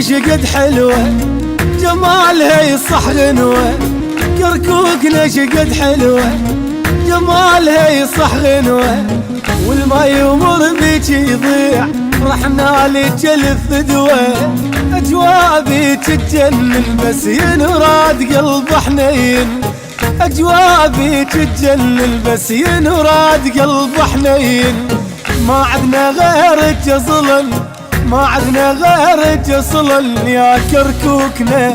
شقد حلوة جمالها يصح غنوة، كركوكنا شقد حلوة جمالها يصح غنوة، والما يمر بيك يضيع رحنا لك الفدوة، أجوابك تجنن بس ينراد قلب حنين، أجوابك تجنن بس ينراد قلب حنين، ما عدنا غيرك اصلا ما عدنا غيرك اصلا يا كركوكنا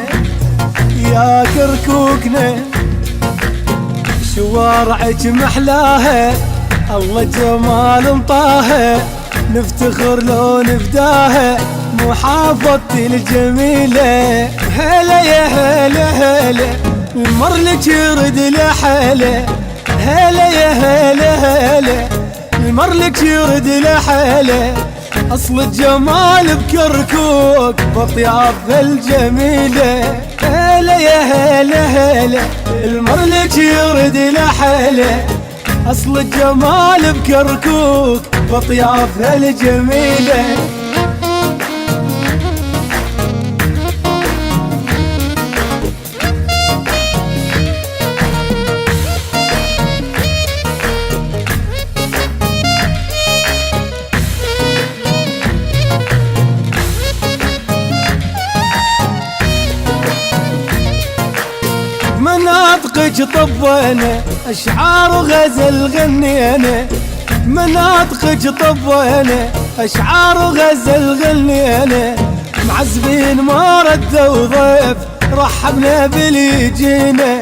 يا كركوكنا، شوارعك محلاها الله جمال انطاها، نفتخر لو نفداها محافظتي الجميلة، هلا يا هلا هلا المر لك يرد لحاله، هلا يا هلا هلا المر لك يرد لحاله، اصل الجمال بكركوك بطياف الجميلة، هلا يا هلا هلا المر لك يرد لحاله، اصل الجمال بكركوك بطياف الجميلة. مناطقك طبينا اشعار وغزل غنينا، مناطقك طبينا اشعار وغزل غنينا، معزبين ما ردوا ضيف رحبنا باللي جينا،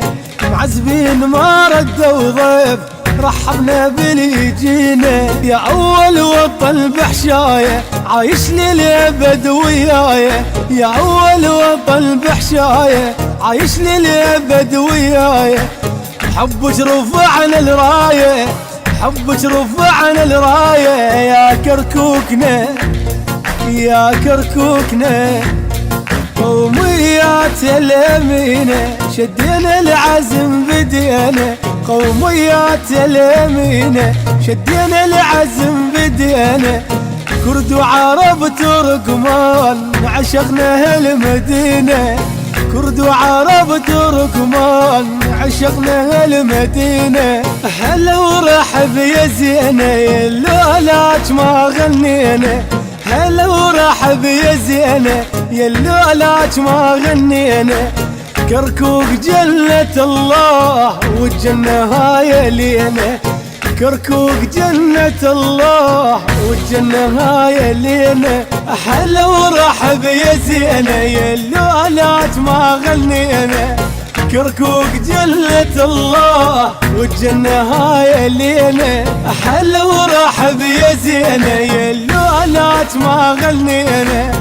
معزبين ما ردوا ضيف رحبنا باللي جينا، يا اول وطن بحشايه عايش للابد ويايا، يا اول وطن بحشايه عايش للابد ويايا، حبك رفعنا الرايه حبك رفعنا الرايه يا كركوكنا يا كركوكنا، قوميات اليمينه شدينا العزم بدينا، قوميات اليمينه شدينا العزم بدينا، كرد وعرب تركمان عشقنا هالمدينه، كرد وعرب تركمان عشقنا هالمدينه، هلا ورحب يا زينه يلولاك ما غنينا، هلا ورحب يا زينه يلولاك ما غنينا، كركوك جنة الله والجنة هاي لينا، كركوك جنة الله والجنة هاي لينا، هلا ورحب يا زينه يلولاك ما غنينا، كركوك جنة الله والجنة هاي لينا، هلا ورحب يا زينه يلولاك ما غنينا،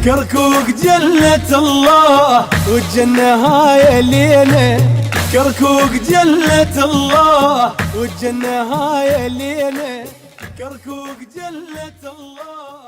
كركوك جنة الله والجنة هاي لينا، كركوك جنة الله والجنة هاي لينا، كركوك جنة الله.